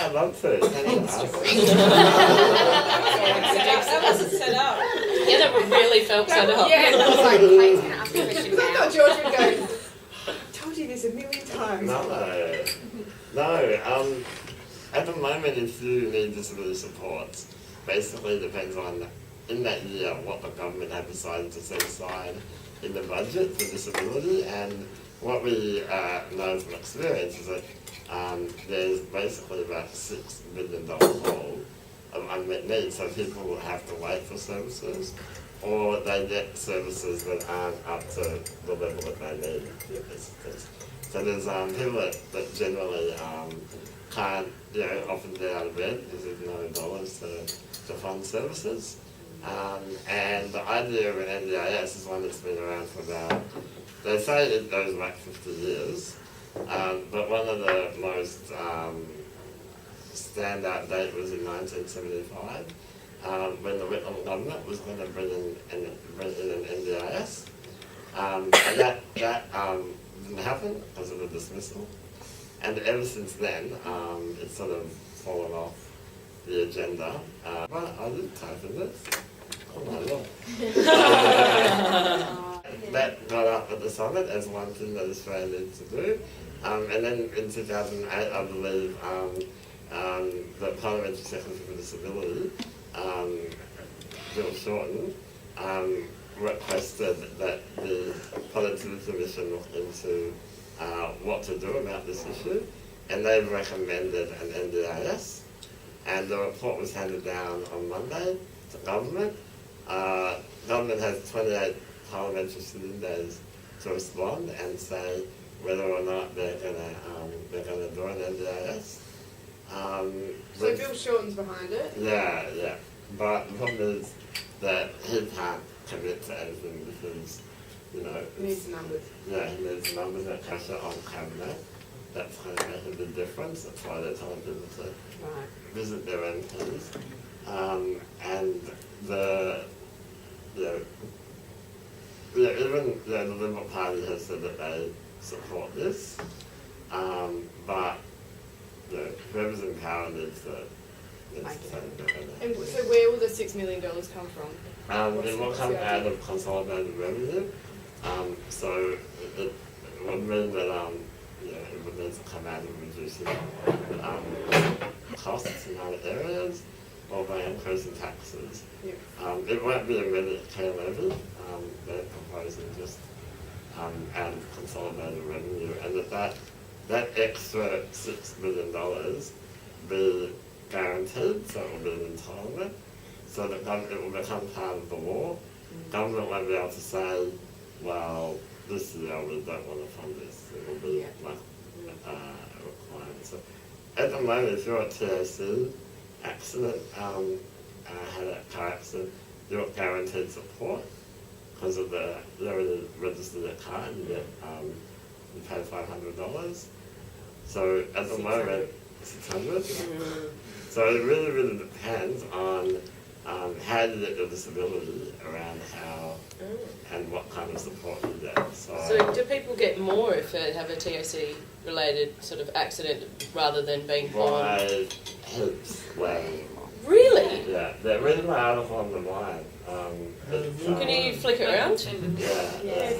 I'd love to. Thanks, That wasn't set up. Yeah, that really felt set up. Yeah, that was like, Kate's going to ask a question I now. thought George would go, I told you this a million times. No. At the moment, if you need disability support, basically depends on, in that year, what the government have decided to set aside in the budget for disability. And what we know from experience is that there's basically about $6 billion hole of unmet needs. So people will have to wait for services, or they get services that aren't up to the level that they need. So there's people that generally can't, often get out of bed because there's no dollars to fund services. And the idea of an NDIS is one that's been around for about, they say it goes back 50 years, but one of the most standout date was in 1975, when the Whitlam government was going to bring in an NDIS. And that didn't happen because of the dismissal. And ever since then, it's sort of fallen off the agenda. But I did type in this. Oh my lord. That got up at the summit as one thing that Australia needs to do. And then in 2008, I believe, the Parliamentary Secretary for Disability, Bill Shorten, requested that the Productivity Commission look into what to do about this issue, and they've recommended an NDIS, and the report was handed down on Monday to government. Government has 28 parliamentary sitting days to respond and say whether or not they're gonna do an NDIS. So Bill Shorten's behind it? Yeah. But the problem is that he can't commit to anything because, He needs the numbers. Yeah, he needs the numbers and pressure on cabinet. That's going to make a big difference. That's why they're telling people to visit their MPs. And even the Liberal Party has said that they support this, but whoever's in power needs to say that. And so where will the $6 million come from? It will come out of consolidated revenue. So it would mean that it would need to come out of reducing costs in other areas, or by increasing taxes. It won't be immediate care levy. They're proposing just out of consolidated revenue, and that extra $6 billion be guaranteed, so it will be an entitlement, so that it will become part of the law. Government won't be able to say, well, this year we don't want to fund this. It will be like a requirement. So at the moment, if you're a TAC accident, had a car accident, you're guaranteed support because of you already registered your car and you pay $500. So at the moment, $600. So it really, really depends on how you get your disability around how and what kind of support you get. So do people get more if they have a TAC related sort of accident rather than being born? By heaps, way. Really? Yeah, they're reading my article on the line. Can you flick it around? Yeah.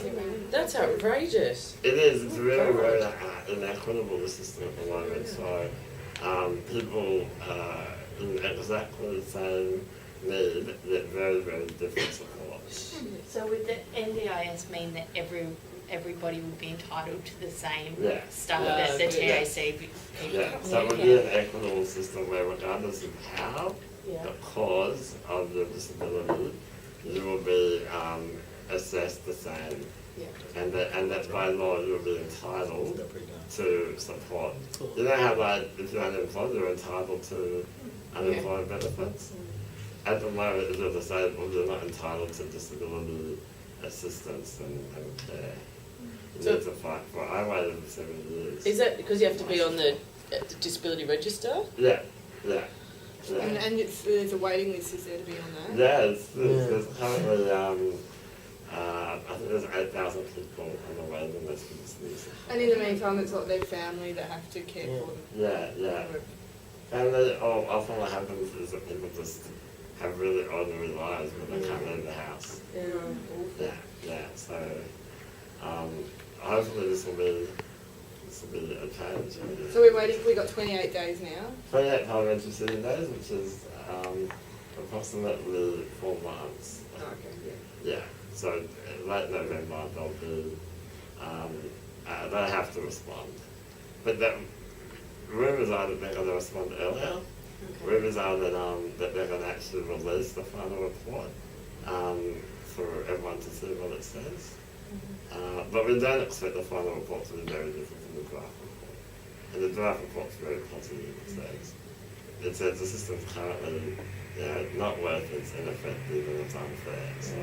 That's outrageous. It is. It's very, very inequitable, the system at the moment. So people in exactly the same need get very, very different support. So would the NDIS mean that everybody would be entitled to the same stuff that the TAC people? Yeah, so it would be an equitable system where regardless of how, the cause of your disability, you will be assessed the same. And that's by law you'll be entitled to support. You know how if you're unemployed, you're entitled to unemployment benefits? At the moment, if you're disabled, you're not entitled to disability assistance and care. You need to fight for it. I waited 7 years. Is that because you have to be on the disability register? Yeah. And there's a waiting list, is there, to be on that? Yeah, there's currently, I think there's 8,000 people on the waiting list for disability. And in the meantime, it's like their family that have to care for them. Yeah. family, or often what happens is that people just have really ordinary lives when they come in the house. Yeah, so hopefully this will be a change. So we're waiting, we got 28 days now. 28 parliamentary sitting days, which is approximately 4 months. Okay, Yeah, so late November they'll be, they have to respond. But that, rumours are that they're going to respond earlier. Rumours are that they're going to actually release the final report for everyone to see what it says. But we don't expect the final report to be very different from the draft report. And the draft report's very positive, it says the system's currently not working, it's ineffective and it's unfair. So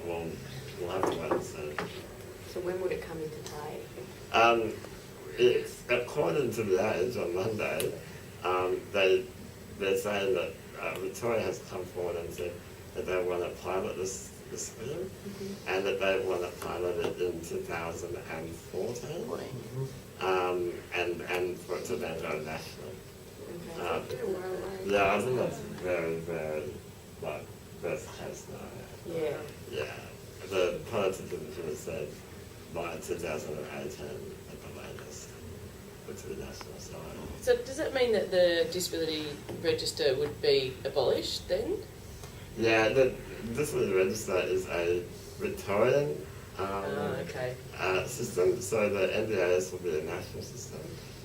we'll have to wait and see. So when would it come into play? It's according to the Age on Monday, they're saying that Victoria has come forward and said that they want to pilot this scheme and that they want to pilot it in 2014 and for it to then go national. Yeah, I think that's very, very best case scenario. Yeah, the politics division has said by 2018 at the latest, to the national side. So does that mean that the disability register would be abolished then? Yeah, the disability register is a Victorian system, so the NDIS will be a national system.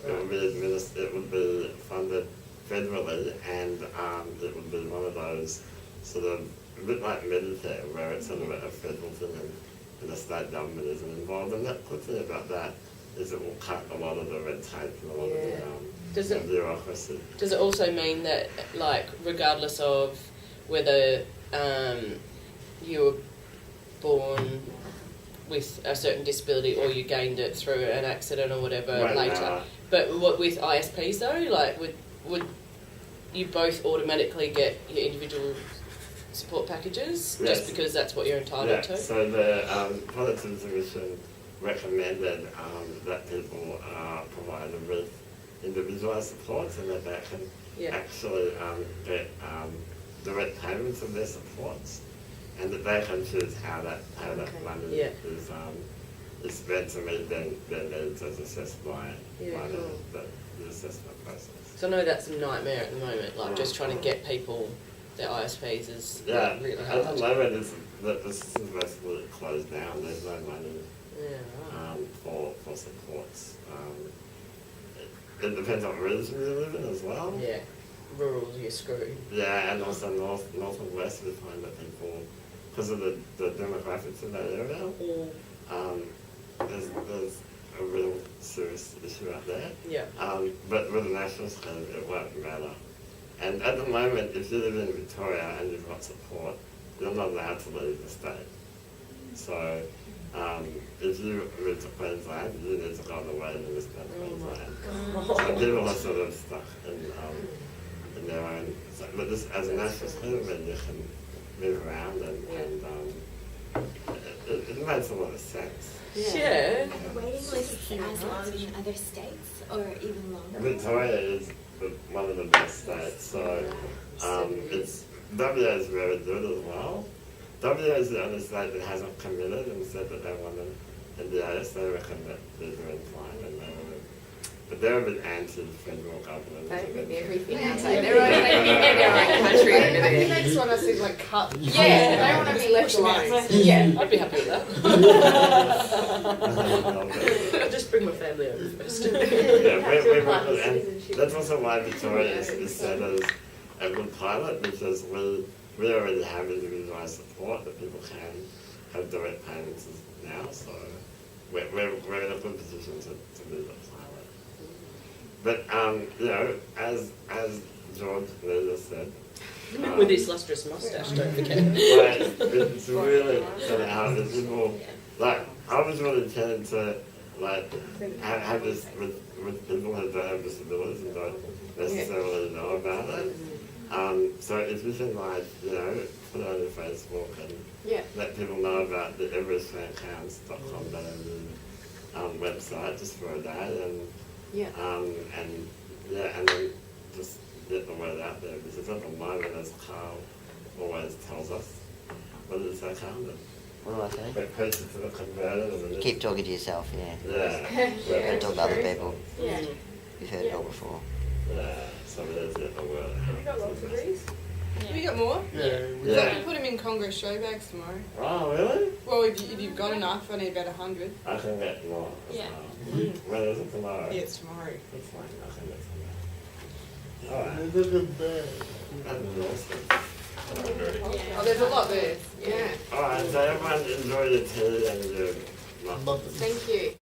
It will be it would be funded federally, and it would be one of those sort of a bit like Medicare, where it's sort of a federal thing and the state government isn't involved. And the good thing about that is it will cut a lot of the red tape and a lot of the bureaucracy. Does it also mean that, like, regardless of whether you were born with a certain disability or you gained it through an accident or whatever later, but what with ISPs though, like would you both automatically get your individual support packages just because that's what you're entitled to? So the Politics Commission recommended that people provided with individualised supports and that they can actually get direct payments of their supports, and that they can choose how that money is spent to meet their needs as assessed by the assessment process. So I know that's a nightmare at the moment, like just trying to get people their ISPs is really hard. At the moment the system's basically closed down. There's no money for supports. It depends on region you live in as well. Yeah, rural you're screwed. Yeah, and also north and west we find that people, because of the demographics in that area, there's a real serious issue out there. Yeah. But with the national scheme it won't matter. And at the moment, if you live in Victoria and you've got support, you're not allowed to leave the state. So if you move to Queensland, you need to go on the waiting list in Queensland. So people are sort of stuck in their own. But this, as a national scheme, then you can move around and it makes a lot of sense. Yeah. Are the waiting lists as long in other states or even longer? Victoria is one of the best states, so it's WA is very good as well. WA is the only state that hasn't committed and said that they want an NDIS. They reckon that they're doing fine, and but they're a bit anti-federal government. They think everything outside their own country over there. They just want us to like cut. Yeah, they don't want to be left alone. Yeah, I'd be happy with that. I'll just bring my family over first. And that's also why Victoria is set as a good pilot, because we already have individualised support that people can have direct payments now, so we're in a good position to be the pilot. But as George Leader said, with his lustrous moustache, don't forget. it's really kind of hard. People, I was really keen to have this with people who don't have disabilities and don't necessarily know about it. So if you can put it on your Facebook and let people know about the everythingcounts.com.au website just for a day and yeah, and then just get the word out there, because at the moment, as Carl always tells us, what did it say, Carl? What do I say? We're preaching to the converted and then Keep talking to yourself, yeah. yeah. Don't talk to other people. Yeah. You've heard it all before. Yeah, so there's the word. Have you got lots of these? Have you got more? Yeah. We've got to put them in Congress show bags tomorrow. Oh, really? Well, if you've got enough, I need about 100. I can get more as Yeah. well. When is it tomorrow? Yeah, it's tomorrow. It's fine, I can get tomorrow. Alright. That's awesome. Oh, there's a lot there. Yeah. Alright, so everyone enjoy your tea and your muffins. Thank you.